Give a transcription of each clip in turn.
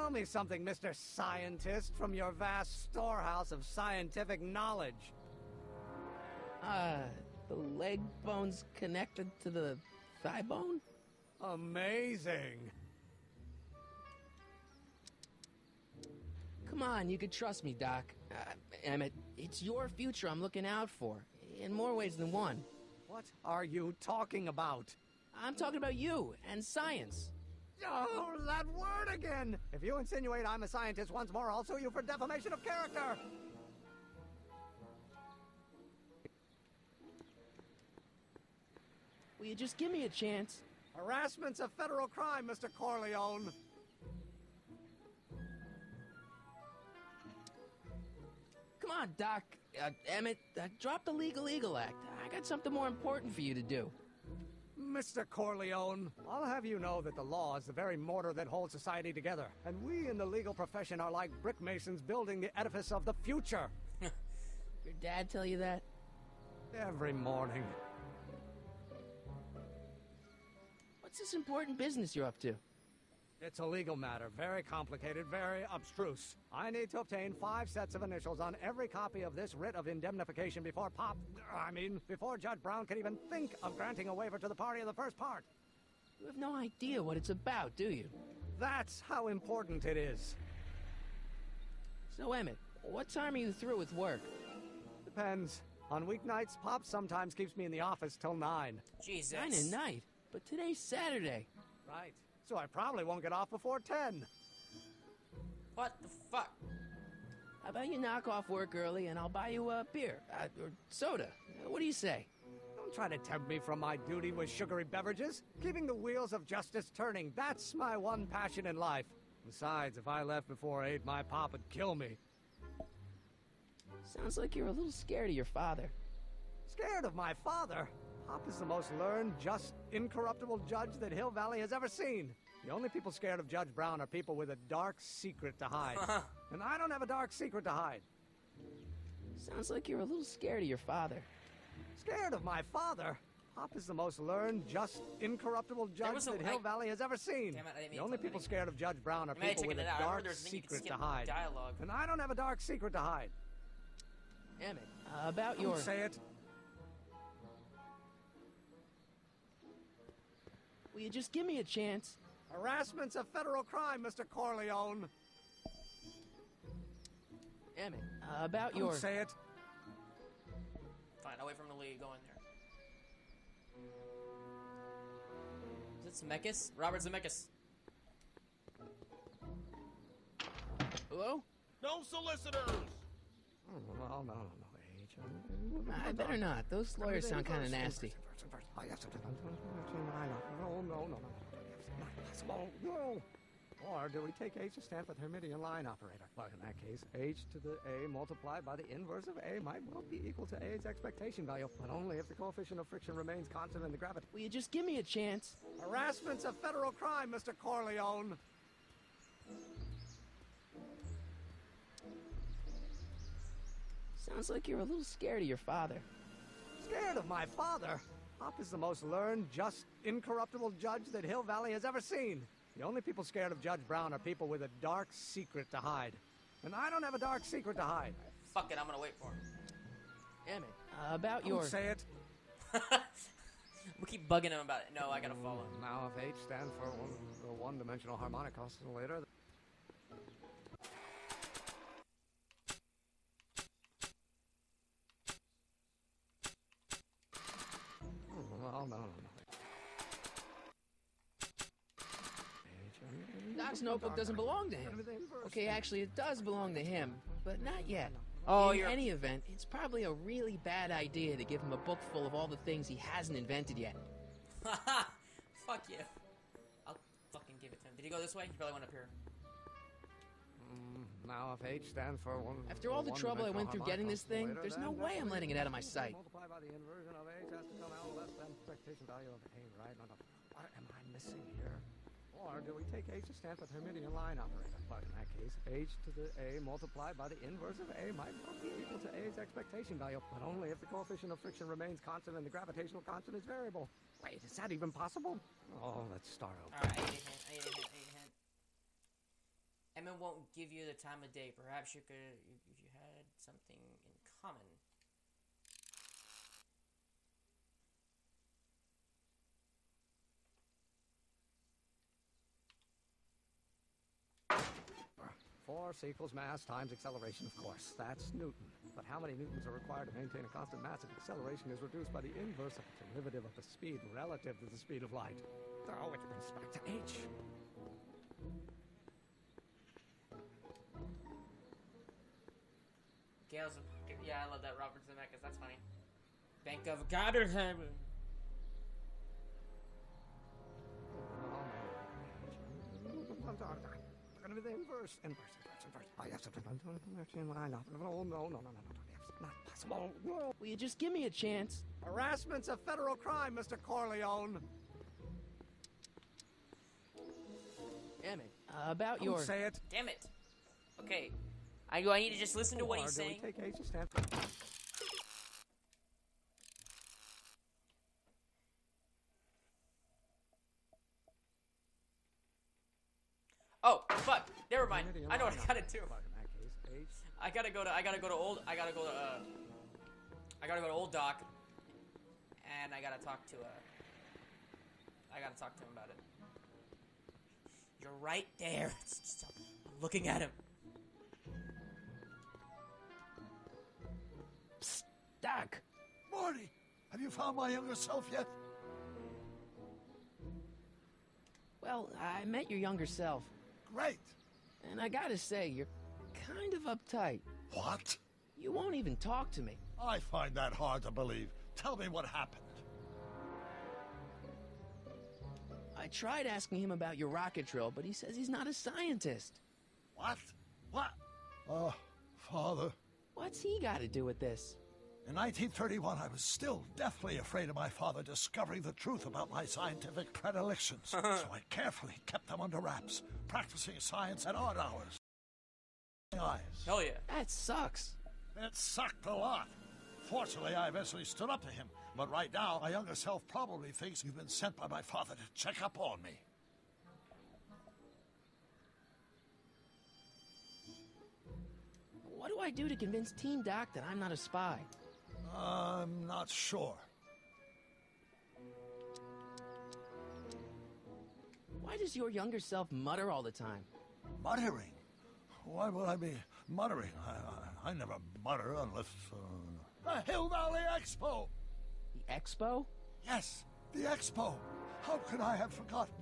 Tell me something, Mr. Scientist, from your vast storehouse of scientific knowledge. The leg bone's connected to the thigh bone? Amazing. Come on, you could trust me, Doc. Emmett, it's your future I'm looking out for, in more ways than one. What are you talking about? I'm talking about you and science. Oh, that word again! If you insinuate I'm a scientist once more, I'll sue you for defamation of character! Will you just give me a chance? Harassment's a federal crime, Mr. Corleone. Come on, Doc. Emmett, drop the Legal Eagle Act. I got something more important for you to do. Mr. Corleone, I'll have you know that the law is the very mortar that holds society together, and we in the legal profession are like brick masons building the edifice of the future. Your dad tell you that? Every morning. What's this important business you're up to? It's a legal matter, very complicated, very abstruse. I need to obtain 5 sets of initials on every copy of this writ of indemnification before before Judge Brown can even think of granting a waiver to the party of the first part. You have no idea what it's about, do you? That's how important it is. So, Emmett, what time are you through with work? Depends. On weeknights, Pop sometimes keeps me in the office till 9. Jesus. 9 at night? But today's Saturday. Right. So I probably won't get off before 10. What the fuck? How about you knock off work early and I'll buy you a beer, or soda. What do you say? Don't try to tempt me from my duty with sugary beverages. Keeping the wheels of justice turning, that's my one passion in life. Besides, if I left before 8, my pop would kill me. Sounds like you're a little scared of your father. Scared of my father? Pop is the most learned, just, incorruptible judge that Hill Valley has ever seen. The only people scared of Judge Brown are people with a dark secret to hide. And I don't have a dark secret to hide. Sounds like you're a little scared of your father. Scared of my father? Pop is the most learned, just, incorruptible judge that Hill Valley has ever seen. Damn it, I didn't mean The only to people scared of Judge Brown are I people with a dark secret to hide. Dialogue. And I don't have a dark secret to hide. Emmett, about your... Don't say it. Will you just give me a chance? Harassment's a federal crime, Mr. Corleone. Emmett, about Don't your... say it. Fine, I'll wait for him to go in there. Is it Zemeckis? Robert Zemeckis. Hello? No solicitors! Oh, no. I better not. Those lawyers sound kind of nasty. No. Or do we take H to stand for the Hermitian line operator? Well, in that case, H to the A multiplied by the inverse of A might well be equal to A's expectation value, but only if the coefficient of friction remains constant in the gravity. Will you just give me a chance? Harassment's a federal crime, Mr. Corleone. Sounds like you're a little scared of your father. Scared of my father? Pop is the most learned, just, incorruptible judge that Hill Valley has ever seen. The only people scared of Judge Brown are people with a dark secret to hide. And I don't have a dark secret to hide. Fuck it, I'm gonna wait for him. Emmett, about Don't your... say it. We'll keep bugging him about it. No, I gotta follow. Now, if H stands for one-dimensional harmonic oscillator... Oh, no. Doc's notebook doesn't belong to him. Okay, actually, it does belong to him, but not yet. Oh, In you're... any event, it's probably a really bad idea to give him a book full of all the things he hasn't invented yet. Fuck you. I'll fucking give it to him. Did he go this way? He probably went up here. Now, if H stands for one... After all the trouble I went through getting this thing, there's no way I'm letting it out of my sight. Multiplied by the inversion of H has to come out less than expectation value of A, right? No. What am I missing here? Or do we take H to stand for the Hermitian line operator? But in that case, H to the A multiplied by the inverse of A might well be equal to A's expectation value, but only if the coefficient of friction remains constant and the gravitational constant is variable. Wait, is that even possible? Oh, let's start over. Alright, I need a hint. Emmett won't give you the time of day. Perhaps you could, if you had something in common. Force equals mass times acceleration, of course. That's Newton. But how many newtons are required to maintain a constant mass if acceleration is reduced by the inverse of the derivative of the speed relative to the speed of light? Oh, with respect to h. Gale's, yeah, I love that Robert Zemeckis. That's funny. Bank of Goddardham. Going to be the inverse. Oh, yes, no, no, that's not possible. No. Will you just give me a chance? Harassment's a federal crime, Mr. Corleone. Emmett, about Don't your... say it. Damn it. Okay. Do I need to just listen to what he's Or do saying? we take H to stand for... Oh, fuck. Never mind. Meridian I know what line I gotta up. do. But in that case, H. I gotta go to old Doc, and I gotta talk to him about it. You're right there. It's just, I'm looking at him. Psst, Doc. Morty, have you found my younger self yet? Well, I met your younger self, Great. and I gotta say, you're kind of uptight. What? You won't even talk to me. I find that hard to believe. Tell me what happened. I tried asking him about your rocket drill, but he says he's not a scientist. What? What? Oh, Father. What's he got to do with this? In 1931, I was still deathly afraid of my father discovering the truth about my scientific predilections. So I carefully kept them under wraps, practicing science at odd hours. Eyes. Hell yeah. That sucks. It sucked a lot. Fortunately, I eventually stood up to him. But right now, my younger self probably thinks you've been sent by my father to check up on me. What do I do to convince Team Doc that I'm not a spy? I'm not sure. Why does your younger self mutter all the time? Muttering? Why would I be muttering? I never mutter unless... The Hill Valley Expo! The Expo? Yes, the Expo. How could I have forgotten?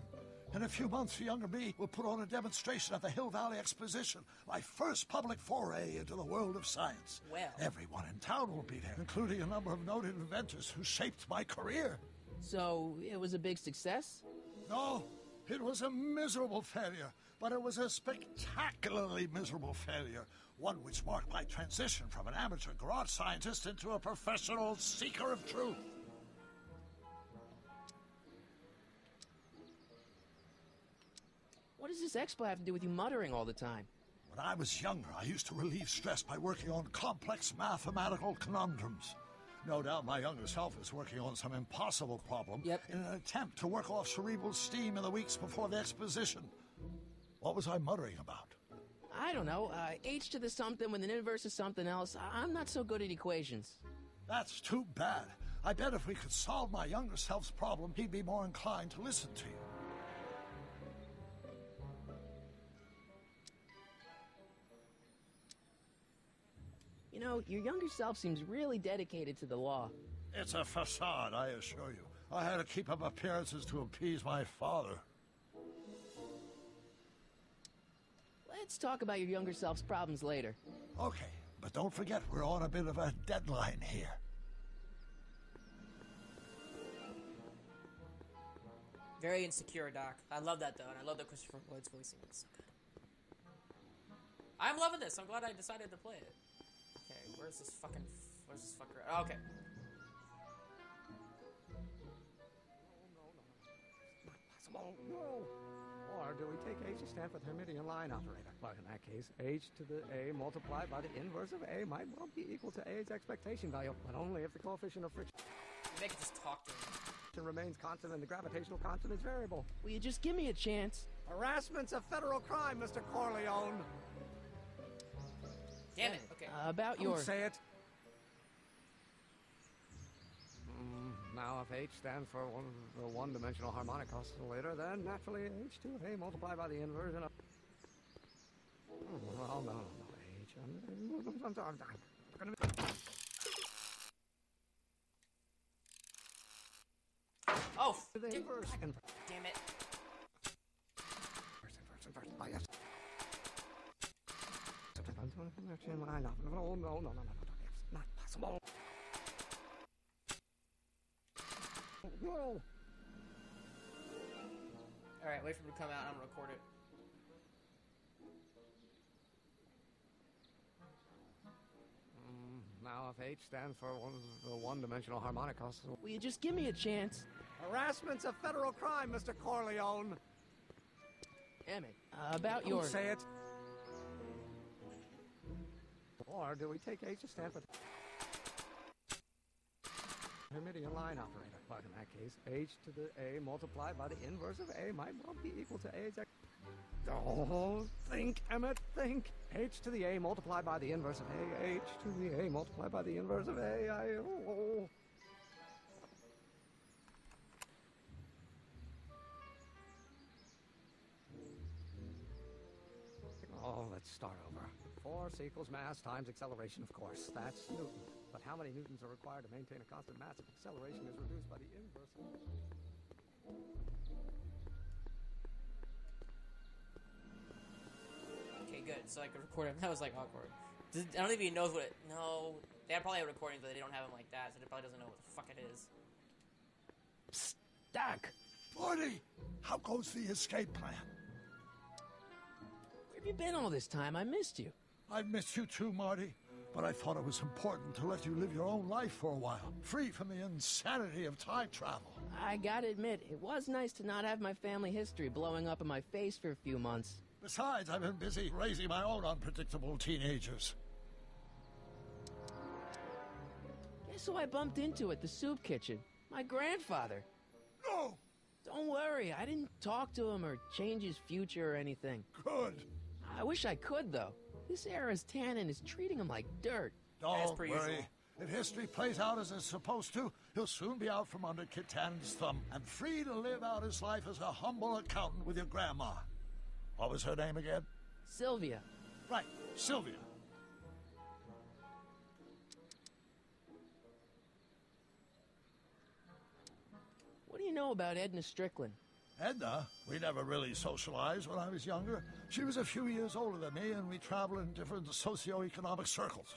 In a few months, the younger me will put on a demonstration at the Hill Valley Exposition, my first public foray into the world of science. Well. Everyone in town will be there, including a number of noted inventors who shaped my career. So, it was a big success? No, it was a miserable failure, but it was a spectacularly miserable failure, one which marked my transition from an amateur garage scientist into a professional seeker of truth. What does this expo have to do with you muttering all the time? When I was younger, I used to relieve stress by working on complex mathematical conundrums. No doubt my younger self is working on some impossible problem Yep. in an attempt to work off cerebral steam in the weeks before the exposition. What was I muttering about? I don't know, h to the something with an inverse of something else. I'm not so good at equations. That's too bad. I bet if we could solve my younger self's problem, he'd be more inclined to listen to you. You know, your younger self seems really dedicated to the law. It's a facade, I assure you. I had to keep up appearances to appease my father. Let's talk about your younger self's problems later. Okay, but don't forget we're on a bit of a deadline here. Very insecure, Doc. I love that, though, and I love that Christopher Lloyd's voicing. It's so good. I'm loving this. I'm glad I decided to play it. Okay, where's this fucker? Oh, okay. Not possible. No. Or do we take H to stand for the Hermitian line operator? Well, in that case, H to the A multiplied by the inverse of A might well be equal to A's expectation value, but only if the coefficient of friction You make it just talk to him. remains constant and the gravitational constant is variable. Will you just give me a chance? Harassment's a federal crime, Mr. Corleone. Damn it. Okay. About Don't your... say it. Now, if H stands for the one-dimensional harmonic oscillator, then naturally H2A multiplied by the inverse and... Oh, no, H. I'm gonna... Oh, The inverse. damn it. Inverse. Oh, yes. No. It's not possible. No. Alright, wait for it to come out. I'm gonna record it. Now, if H stands for the one-dimensional harmonic oscillator... Will you just give me a chance? Harassment's a federal crime, Mr. Corleone. Emmett, about Don't your... say it. Or do we take H to stand for the Hermitian line operator? But in that case, H to the A multiplied by the inverse of A might well be equal to A's... Oh, think, Emmett, think. H to the A multiplied by the inverse of A. H to the A multiplied by the inverse of A. Oh, let's start over. Force equals mass times acceleration, of course. That's Newton. But how many newtons are required to maintain a constant mass if acceleration is reduced by the inverse of... Okay, good. So I could record him. That was like awkward. I don't think he knows what it... No. They probably have recordings, but they don't have them like that, so they probably doesn't know what the fuck it is. Psst, Doc. Marty, how goes the escape plan? Where have you been all this time? I missed you. I've missed you too, Marty. But I thought it was important to let you live your own life for a while, free from the insanity of time travel. I gotta admit, it was nice to not have my family history blowing up in my face for a few months. Besides, I've been busy raising my own unpredictable teenagers. Guess who I bumped into at the soup kitchen? My grandfather. No! Don't worry, I didn't talk to him or change his future or anything. Good. I wish I could, though. This era's tannin is treating him like dirt. Don't per worry. usual. If history plays out as it's supposed to, he'll soon be out from under Kit Tannen's thumb and free to live out his life as a humble accountant with your grandma. What was her name again? Sylvia. Right, Sylvia. What do you know about Edna Strickland? Edna, we never really socialized when I was younger. She was a few years older than me, and we traveled in different socioeconomic circles.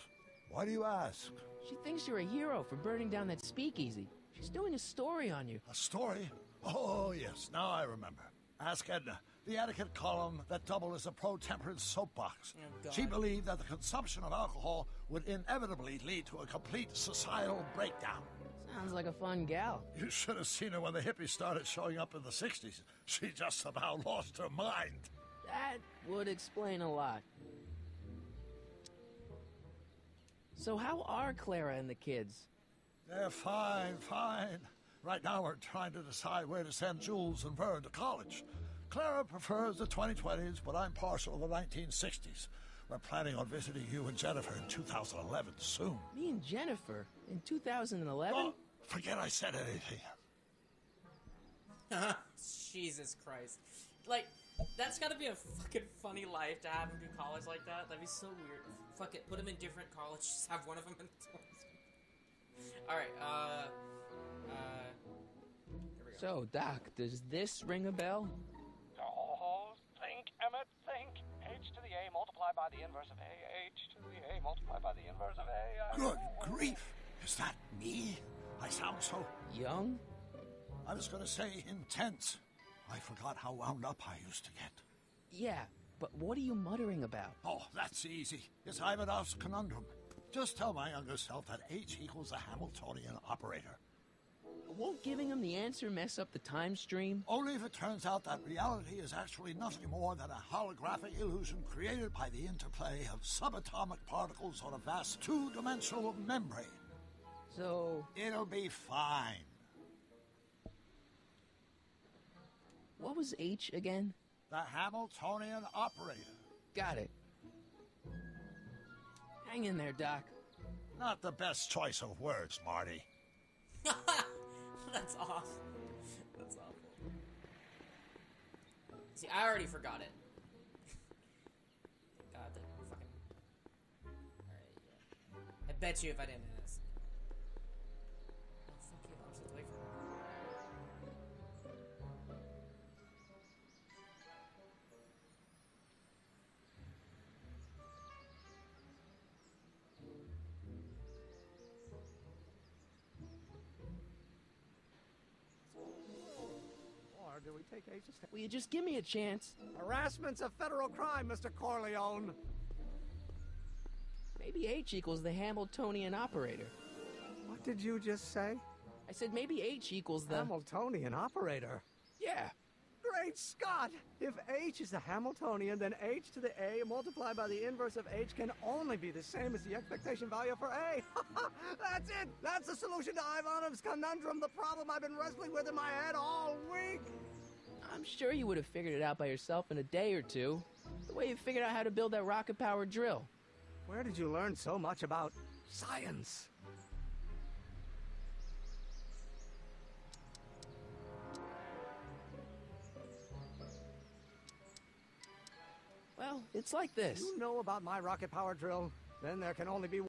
Why do you ask? She thinks you're a hero for burning down that speakeasy. She's doing a story on you. A story? Oh, yes, now I remember. Ask Edna, the etiquette column that doubled as a pro-temperance soapbox. Oh, God. She believed that the consumption of alcohol would inevitably lead to a complete societal breakdown. Sounds like a fun gal. You should have seen her when the hippies started showing up in the 60s. She just about lost her mind. That would explain a lot. So how are Clara and the kids? They're fine. Right now we're trying to decide where to send Jules and Vern to college. Clara prefers the 2020s, but I'm partial to the 1960s. We're planning on visiting you and Jennifer in 2011 soon. Me and Jennifer in 2011? Oh, forget I said anything. Jesus Christ. Like, that's gotta be a fucking funny life to have him do college like that. That'd be so weird. Fuck it, put him in different colleges, just have one of them in Alright, here we go. So, Doc, does this ring a bell? Oh, think, Emmett, think. H to the A multiplied by the inverse of A. H to the A multiplied by the inverse of A. Good grief. Is that me? I sound so... Young? I was going to say intense. I forgot how wound up I used to get. Yeah, but what are you muttering about? Oh, that's easy. It's Ivanov's conundrum. Just tell my younger self that H equals the Hamiltonian operator. Won't giving him the answer mess up the time stream? Only if it turns out that reality is actually nothing more than a holographic illusion created by the interplay of subatomic particles on a vast two-dimensional membrane. So, It'll be fine. what was H again? The Hamiltonian operator. Got it. Hang in there, Doc. Not the best choice of words, Marty. That's awful. That's awful. See, I already forgot it. God, that fucking... Alright, yeah. I bet you if I didn't ask. Oh, fuck you. I'm just away from it. Or do we take H to stand? Will you just give me a chance? Harassment's a federal crime, Mr. Corleone. Maybe H equals the Hamiltonian operator. What did you just say? I said maybe H equals the... Hamiltonian operator. Yeah. Great Scott! If H is the Hamiltonian, then H to the A multiplied by the inverse of H can only be the same as the expectation value for A. That's it! That's the solution to Ivanov's conundrum, the problem I've been wrestling with in my head all week! I'm sure you would have figured it out by yourself in a day or two. The way you figured out how to build that rocket-powered drill. Where did you learn so much about science? Well, it's like this. You know about my rocket power drill? Then there can only be